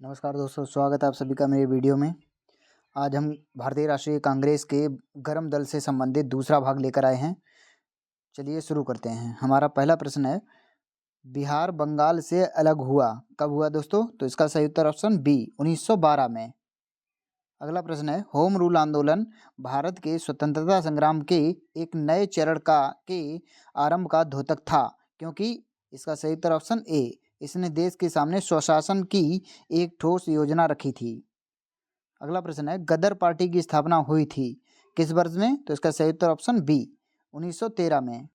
नमस्कार दोस्तों, स्वागत है आप सभी का मेरे वीडियो में। आज हम भारतीय राष्ट्रीय कांग्रेस के गर्म दल से संबंधित दूसरा भाग लेकर आए हैं। चलिए शुरू करते हैं। हमारा पहला प्रश्न है, बिहार बंगाल से अलग हुआ कब हुआ दोस्तों? तो इसका सही उत्तर ऑप्शन बी 1912 में। अगला प्रश्न है, होम रूल आंदोलन भारत के स्वतंत्रता संग्राम के एक नए चरण के आरंभ का द्योतक था क्योंकि इसका सही उत्तर ऑप्शन ए, इसने देश के सामने स्वशासन की एक ठोस योजना रखी थी। अगला प्रश्न है, गदर पार्टी की स्थापना हुई थी किस वर्ष में? तो इसका सही उत्तर ऑप्शन बी 1913 में।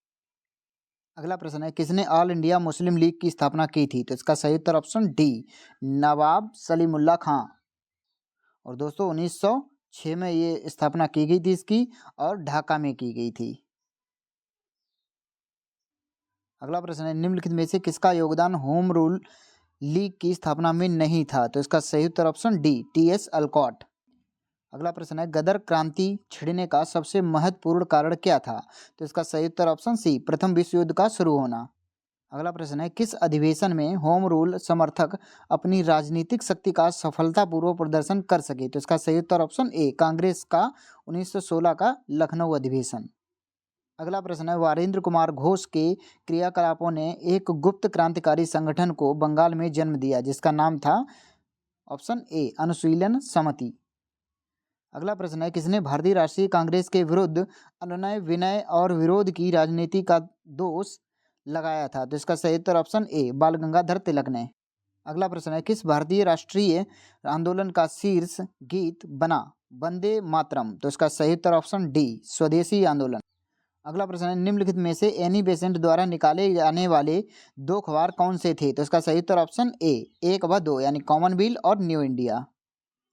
अगला प्रश्न है, किसने ऑल इंडिया मुस्लिम लीग की स्थापना की थी? तो इसका सही उत्तर ऑप्शन डी, नवाब सलीमुल्लाह खां। और दोस्तों 1906 में ये स्थापना की गई थी इसकी, और ढाका में की गई थी। अगला प्रश्न है, निम्नलिखित में से किसका योगदान होम रूल लीग की स्थापना में नहीं था? तो इसका सही उत्तर ऑप्शन डी, टी.एस. अलकॉट। अगला प्रश्न है, गदर क्रांति छिड़ने का सबसे महत्वपूर्ण कारण क्या था? तो इसका सही उत्तर ऑप्शन सी, प्रथम विश्व युद्ध का शुरू होना। अगला प्रश्न है, किस अधिवेशन में होम रूल समर्थक अपनी राजनीतिक शक्ति का सफलतापूर्वक प्रदर्शन कर सके? तो इसका सही उत्तर ऑप्शन ए, कांग्रेस का 1916 का लखनऊ अधिवेशन। अगला प्रश्न है, वारेंद्र कुमार घोष के क्रियाकलापों ने एक गुप्त क्रांतिकारी संगठन को बंगाल में जन्म दिया जिसका नाम था ऑप्शन ए, अनुशीलन समिति। अगला प्रश्न है, किसने भारतीय राष्ट्रीय कांग्रेस के विरुद्ध अनुनय विनय और विरोध की राजनीति का दोष लगाया था? तो इसका सही उत्तर ऑप्शन ए, बाल गंगाधर तिलक ने। अगला प्रश्न है, किस भारतीय राष्ट्रीय आंदोलन का शीर्ष गीत बना वंदे मातरम? तो इसका सही उत्तर ऑप्शन डी, स्वदेशी आंदोलन। अगला प्रश्न है, निम्नलिखित में से एनी बेसेंट द्वारा निकाले जाने वाले दो अखबार कौन से थे? तो इसका सही उत्तर ऑप्शन ए, एक व दो, यानी कॉमनवेल्थ और न्यू इंडिया।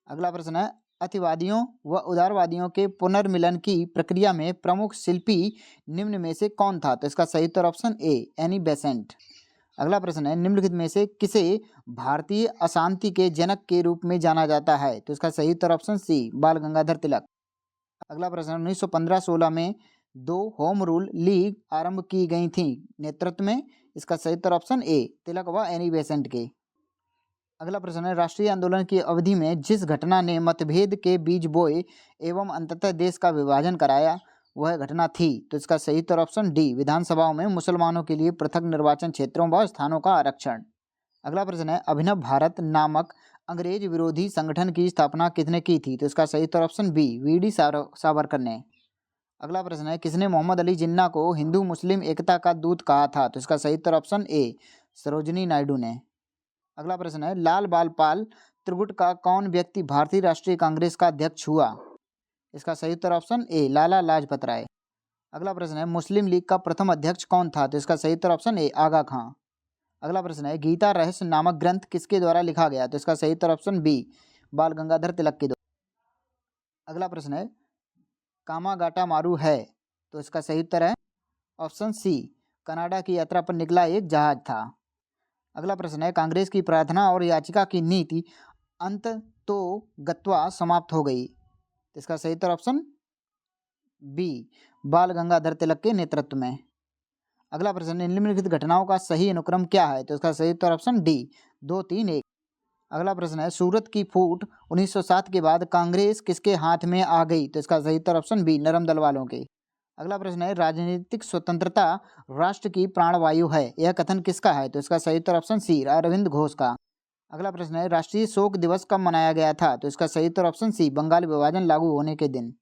अगला प्रश्न है, अतिवादियों व उदारवादियों के पुनर्मिलन की प्रक्रिया में प्रमुख शिल्पी निम्न में से कौन था? तो इसका सही उत्तर ऑप्शन ए, एनी बेसेंट। अगला प्रश्न है, निम्नलिखित में से किसे भारतीय अशांति के जनक के रूप में जाना जाता है? तो इसका सही उत्तर ऑप्शन सी, बाल गंगाधर तिलक। अगला प्रश्न, 1915-16 में दो होम रूल लीग आरंभ की गई थी नेतृत्व में? इसका सही उत्तर ऑप्शन ए, तिलक व एनी बेसेंट के। अगला प्रश्न है, राष्ट्रीय आंदोलन की अवधि में जिस घटना ने मतभेद के बीज बोए एवं अंततः देश का विभाजन कराया वह घटना थी? तो इसका सही उत्तर ऑप्शन डी, विधानसभाओं में मुसलमानों के लिए पृथक निर्वाचन क्षेत्रों व स्थानों का आरक्षण। अगला प्रश्न है, अभिनव भारत नामक अंग्रेज विरोधी संगठन की स्थापना किसने की थी? तो इसका सही उत्तर ऑप्शन बी, वी.डी. सावरकर ने। अगला प्रश्न है, किसने मोहम्मद अली जिन्ना को हिंदू मुस्लिम एकता का दूत कहा था? तो इसका सही उत्तर ऑप्शन ए, सरोजिनी नायडू ने। अगला प्रश्न है, लाल बाल पाल त्रिगुट का कौन व्यक्ति भारतीय राष्ट्रीय कांग्रेस का अध्यक्ष हुआ? इसका सही उत्तर ऑप्शन ए, लाला लाजपत राय। अगला प्रश्न है, मुस्लिम लीग का प्रथम अध्यक्ष कौन था? तो इसका सही उत्तर ऑप्शन ए, आगा खां। अगला प्रश्न है, गीता रहस्य नामक ग्रंथ किसके द्वारा लिखा गया? तो इसका सही उत्तर ऑप्शन बी, बाल गंगाधर तिलक के द्वारा। अगला प्रश्न है, कामागाटा मारू है? तो इसका सही उत्तर है ऑप्शन सी, कनाडा की यात्रा पर निकला एक जहाज था। अगला प्रश्न है, कांग्रेस की प्रार्थना और याचिका की नीति अंत तो गत्वा समाप्त हो गई? इसका सही उत्तर ऑप्शन बी, बाल गंगाधर तिलक के नेतृत्व में। अगला प्रश्न है, निम्नलिखित घटनाओं का सही अनुक्रम क्या है? तो इसका सही उत्तर ऑप्शन डी, 2, 3, 1। अगला प्रश्न है, सूरत की फूट 1907 के बाद कांग्रेस किसके हाथ में आ गई? तो इसका सही उत्तर ऑप्शन बी, नरम दल वालों के। अगला प्रश्न है, राजनीतिक स्वतंत्रता राष्ट्र की प्राणवायु है, यह कथन किसका है? तो इसका सही उत्तर ऑप्शन सी, अरविंद घोष का। अगला प्रश्न है, राष्ट्रीय शोक दिवस कब मनाया गया था? तो इसका सही उत्तर ऑप्शन सी, बंगाल विभाजन लागू होने के दिन।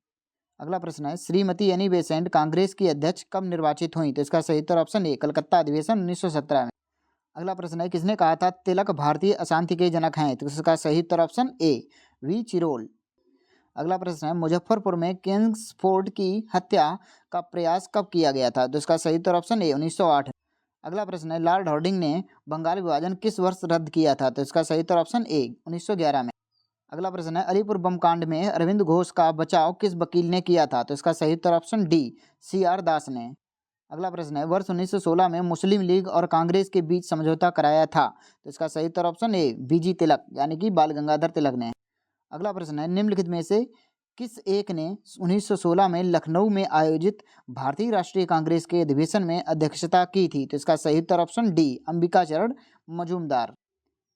अगला प्रश्न है, श्रीमती एनी बेसेंट कांग्रेस की अध्यक्ष कब निर्वाचित हुई? तो इसका सही उत्तर ऑप्शन ए, कलकत्ता अधिवेशन 1917 में। अगला प्रश्न है, किसने कहा था तिलक भारतीय अशांति के जनक हैं? तो इसका सही उत्तर ऑप्शन ए, वी चिरोल। अगला प्रश्न है, मुजफ्फरपुर में किंग्सफोर्ड की हत्या का प्रयास कब किया गया था? तो इसका सही उत्तर ऑप्शन ए, 1908। अगला प्रश्न है, लॉर्ड हार्डिंग ने बंगाल विभाजन किस वर्ष रद्द किया था? तो इसका सही उत्तर ऑप्शन ए, 1911 में। अगला प्रश्न है, अलीपुर बम कांड में अरविंद घोष का बचाव किस वकील ने किया था? तो इसका सही उत्तर ऑप्शन डी, सी.आर. दास ने। अगला प्रश्न है, वर्ष 1916 में मुस्लिम लीग और कांग्रेस के बीच समझौता कराया था? तो इसका सही उत्तर ऑप्शन ए, बी.जी. तिलक यानी कि बाल गंगाधर तिलक ने। अगला प्रश्न है, निम्नलिखित में से किस एक ने 1916 में लखनऊ में आयोजित भारतीय राष्ट्रीय कांग्रेस के अधिवेशन में अध्यक्षता की थी? तो इसका सही उत्तर ऑप्शन डी, अंबिका चरण मजूमदार।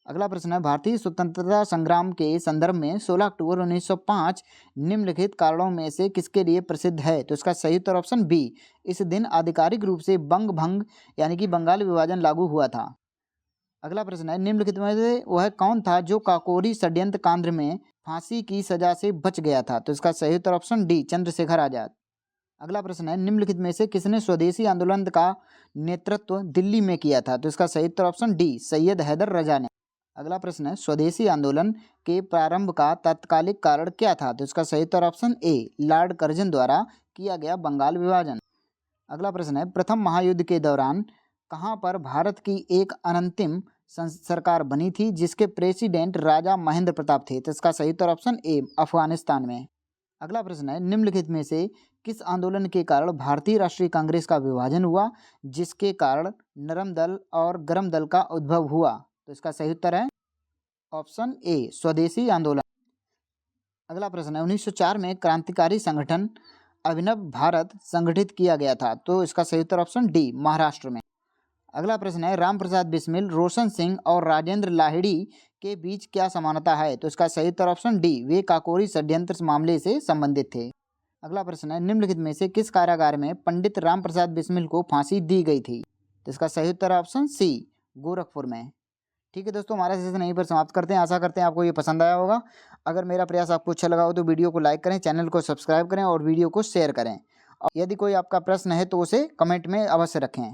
अगला प्रश्न है, भारतीय स्वतंत्रता संग्राम के संदर्भ में 16 अक्टूबर 1905 निम्नलिखित कारणों में से किसके लिए प्रसिद्ध है? तो इसका सही उत्तर ऑप्शन बी, इस दिन आधिकारिक रूप से बंग भंग यानी कि बंगाल विभाजन लागू हुआ था। अगला प्रश्न है, निम्नलिखित में से वह कौन था जो काकोरी षड्यंत्र कांड में फांसी की सजा से बच गया था? तो इसका सही उत्तर ऑप्शन डी, चंद्रशेखर आजाद। अगला प्रश्न है, निम्नलिखित में से किसने स्वदेशी आंदोलन का नेतृत्व दिल्ली में किया था? तो इसका सही उत्तर ऑप्शन डी, सैयद हैदर रजा ने। अगला प्रश्न है, स्वदेशी आंदोलन के प्रारंभ का तात्कालिक कारण क्या था? तो इसका सही उत्तर ऑप्शन ए, लॉर्ड कर्जन द्वारा किया गया बंगाल विभाजन। अगला प्रश्न है, प्रथम महायुद्ध के दौरान कहाँ पर भारत की एक अनंतिम सरकार बनी थी जिसके प्रेसिडेंट राजा महेंद्र प्रताप थे? तो इसका सही उत्तर ऑप्शन ए, अफगानिस्तान में। अगला प्रश्न है, निम्नलिखित में से किस आंदोलन के कारण भारतीय राष्ट्रीय कांग्रेस का विभाजन हुआ जिसके कारण नरम दल और गरम दल का उद्भव हुआ? तो इसका सही उत्तर है ऑप्शन ए, स्वदेशी आंदोलन। अगला प्रश्न है, 1904 में क्रांतिकारी संगठन अभिनव भारत संगठित किया गया था। तो इसका सही उत्तर ऑप्शन डी, महाराष्ट्र में। अगला प्रश्न है, रामप्रसाद बिस्मिल, रोशन सिंह और राजेंद्र लाहिड़ी के बीच क्या समानता है? तो इसका सही उत्तर ऑप्शन डी, वे काकोरी षड्यंत्र मामले से संबंधित थे। अगला प्रश्न है, निम्नलिखित में से किस कारागार में पंडित रामप्रसाद बिस्मिल को फांसी दी गई थी? तो इसका सही उत्तर ऑप्शन सी, गोरखपुर में। ठीक है दोस्तों, हमारा सेशन यहीं पर समाप्त करते हैं। आशा करते हैं आपको ये पसंद आया होगा। अगर मेरा प्रयास आपको अच्छा लगा हो तो वीडियो को लाइक करें, चैनल को सब्सक्राइब करें और वीडियो को शेयर करें। और यदि कोई आपका प्रश्न है तो उसे कमेंट में अवश्य रखें।